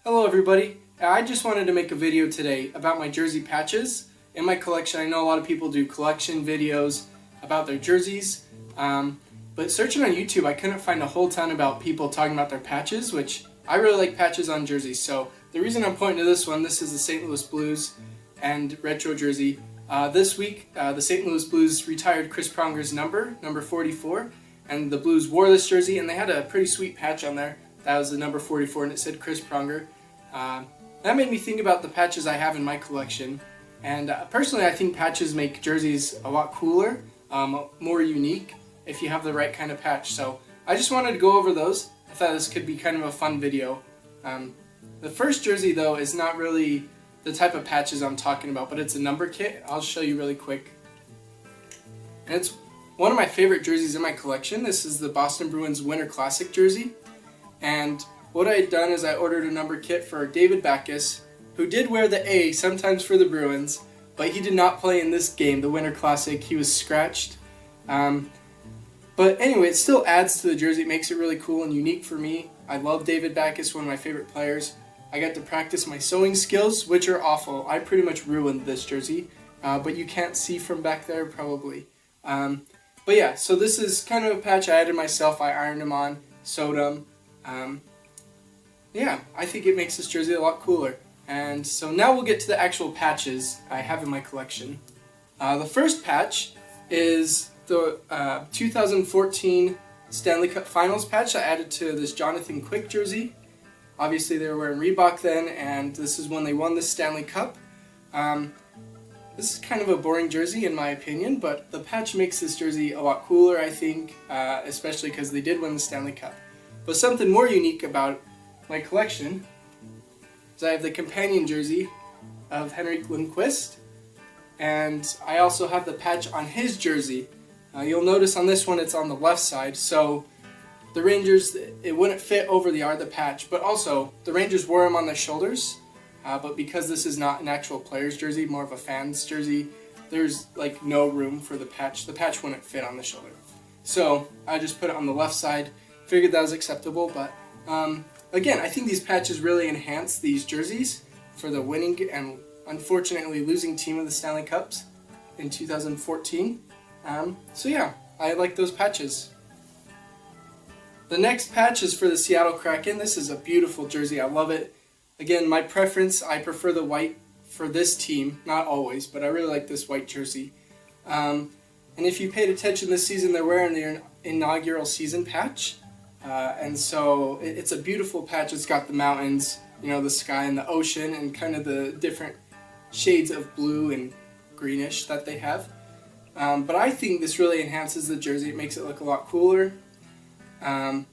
Hello everybody, I just wanted to make a video today about my jersey patches in my collection. I know a lot of people do collection videos about their jerseys, but searching on YouTube I couldn't find a whole ton about people talking about their patches, which I really like patches on jerseys. So the reason I'm pointing to this one, this is the St. Louis Blues and retro jersey. This week the St. Louis Blues retired Chris Pronger's number 44, and the Blues wore this jersey and they had a pretty sweet patch on there. That was the number 44 and it said Chris Pronger. That made me think about the patches I have in my collection, and personally I think patches make jerseys a lot cooler, more unique if you have the right kind of patch. So I just wanted to go over those. I thought this could be kind of a fun video. The first jersey though is not really the type of patches I'm talking about, but it's a number kit. I'll show you really quick. And it's one of my favorite jerseys in my collection. This is the Boston Bruins Winter Classic jersey. And what I had done is I ordered a number kit for David Backes, who did wear the A sometimes for the Bruins, but he did not play in this game, the Winter Classic. He was scratched. But anyway, it still adds to the jersey. It makes it really cool and unique for me. I love David Backes, one of my favorite players. I got to practice my sewing skills, which are awful. I pretty much ruined this jersey, but you can't see from back there probably. But yeah, so this is kind of a patch I added myself. I ironed them on, sewed them. Yeah, I think it makes this jersey a lot cooler. And so now we'll get to the actual patches I have in my collection. The first patch is the 2014 Stanley Cup Finals patch I added to this Jonathan Quick jersey. Obviously they were wearing Reebok then, and this is when they won the Stanley Cup. This is kind of a boring jersey in my opinion, but the patch makes this jersey a lot cooler, I think, especially because they did win the Stanley Cup. But something more unique about my collection is I have the companion jersey of Henrik Lindquist, and I also have the patch on his jersey. You'll notice on this one it's on the left side, so the Rangers, it wouldn't fit over the patch, but also the Rangers wore him on their shoulders, but because this is not an actual player's jersey, more of a fan's jersey, there's like no room for the patch. The patch wouldn't fit on the shoulder. So I just put it on the left side. Figured that was acceptable, but again, I think these patches really enhance these jerseys for the winning and unfortunately losing team of the Stanley Cups in 2014. So yeah, I like those patches. The next patch is for the Seattle Kraken. This is a beautiful jersey. I love it. Again, my preference, I prefer the white for this team. Not always, but I really like this white jersey. And if you paid attention this season, they're wearing their inaugural season patch. And so it's a beautiful patch. It's got the mountains, you know, the sky and the ocean and kind of the different shades of blue and greenish that they have. But I think this really enhances the jersey. It makes it look a lot cooler. And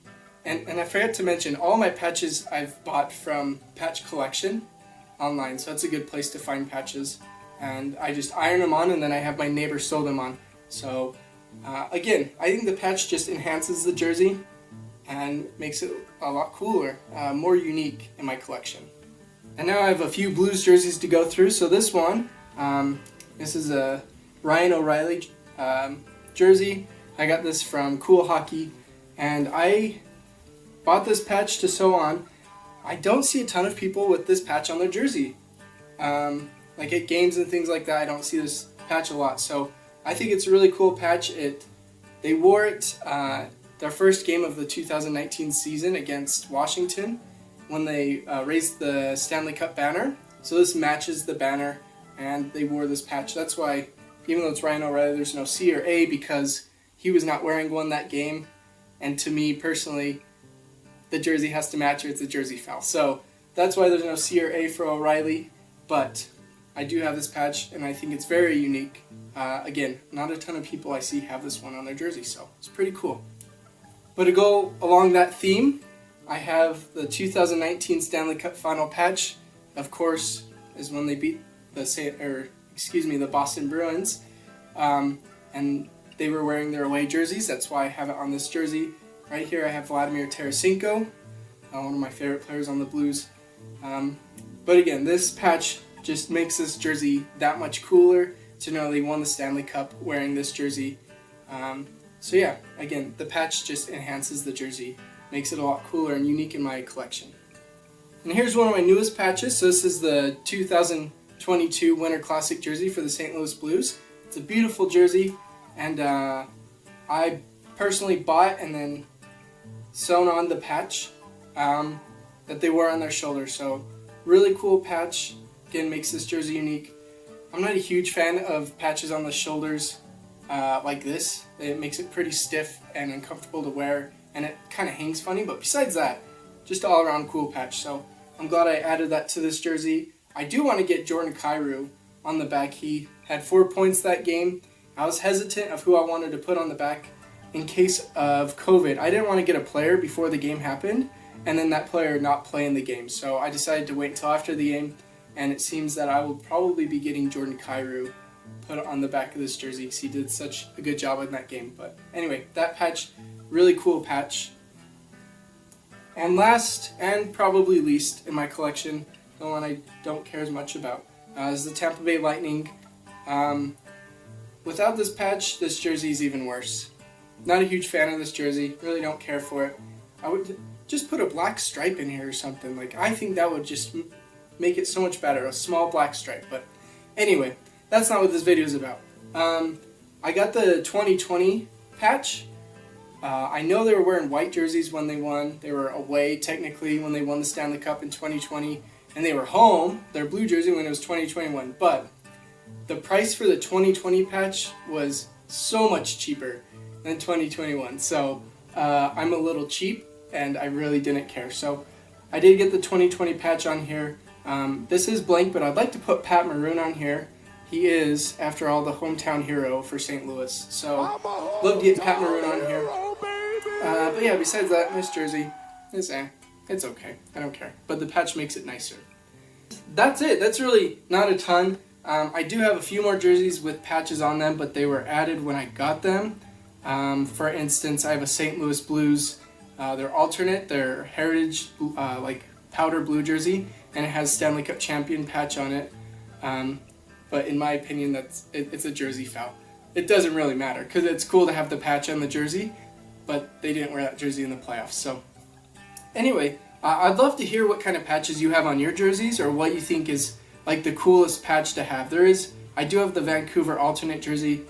I forgot to mention, all my patches I've bought from Patch Collection online, so that's a good place to find patches. And I just iron them on and then I have my neighbor sew them on. So again, I think the patch just enhances the jersey and makes it a lot cooler, more unique in my collection. And now I have a few Blues jerseys to go through. So this one, this is a Ryan O'Reilly jersey. I got this from Cool Hockey, and I bought this patch to sew on. I don't see a ton of people with this patch on their jersey. Like at games and things like that, I don't see this patch a lot. So I think it's a really cool patch. They wore it their first game of the 2019 season against Washington when they raised the Stanley Cup banner. So this matches the banner, and they wore this patch. That's why, even though it's Ryan O'Reilly, there's no C or A because he was not wearing one that game. And to me personally, the jersey has to match or it's a jersey foul. So that's why there's no C or A for O'Reilly. But I do have this patch, and I think it's very unique. Again, not a ton of people I see have this one on their jersey, so it's pretty cool. But to go along that theme, I have the 2019 Stanley Cup Final patch. Of course, is when they beat the Boston Bruins, and they were wearing their away jerseys. That's why I have it on this jersey. Right here, I have Vladimir Tarasenko, one of my favorite players on the Blues. But again, this patch just makes this jersey that much cooler to know they won the Stanley Cup wearing this jersey. So yeah, again, the patch just enhances the jersey, makes it a lot cooler and unique in my collection. And here's one of my newest patches. So this is the 2022 Winter Classic jersey for the St. Louis Blues. It's a beautiful jersey, and I personally bought and then sewn on the patch that they wore on their shoulder. So really cool patch. Again, makes this jersey unique. I'm not a huge fan of patches on the shoulders like this. It makes it pretty stiff and uncomfortable to wear, and it kind of hangs funny, but besides that, just all around cool patch. So I'm glad I added that to this jersey. I do want to get Jordan Kyrou on the back. He had 4 points that game. I was hesitant of who I wanted to put on the back in case of COVID. I didn't want to get a player before the game happened and then that player not play in the game. So I decided to wait until after the game, and it seems that I will probably be getting Jordan Kyrou put on the back of this jersey because he did such a good job in that game. But anyway, that patch, really cool patch. And last, and probably least in my collection, the one I don't care as much about, is the Tampa Bay Lightning. Without this patch, this jersey is even worse. Not a huge fan of this jersey, really don't care for it. I would just put a black stripe in here or something. Like, I think that would just make it so much better, a small black stripe. But anyway, that's not what this video is about. I got the 2020 patch. I know they were wearing white jerseys when they won. They were away, technically, when they won the Stanley Cup in 2020. And they were home, their blue jersey, when it was 2021. But the price for the 2020 patch was so much cheaper than 2021. So I'm a little cheap, and I really didn't care. So I did get the 2020 patch on here. This is blank, but I'd like to put Pat Maroon on here. He is, after all, the hometown hero for St. Louis. So love to get Pat Maroon on here. But yeah, besides that, this jersey is it's okay. I don't care. But the patch makes it nicer. That's it. That's really not a ton. I do have a few more jerseys with patches on them, but they were added when I got them. For instance, I have a St. Louis Blues. Their alternate, their heritage, like powder blue jersey, and it has Stanley Cup champion patch on it. But in my opinion, it's a jersey foul. It doesn't really matter because it's cool to have the patch on the jersey, but they didn't wear that jersey in the playoffs. So anyway, I'd love to hear what kind of patches you have on your jerseys, or what you think is like the coolest patch to have. I do have the Vancouver alternate jersey,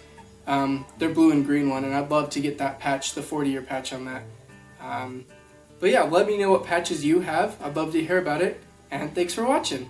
their blue and green one, and I'd love to get that patch, the 40-year patch on that. But yeah, let me know what patches you have. I'd love to hear about it, and thanks for watching.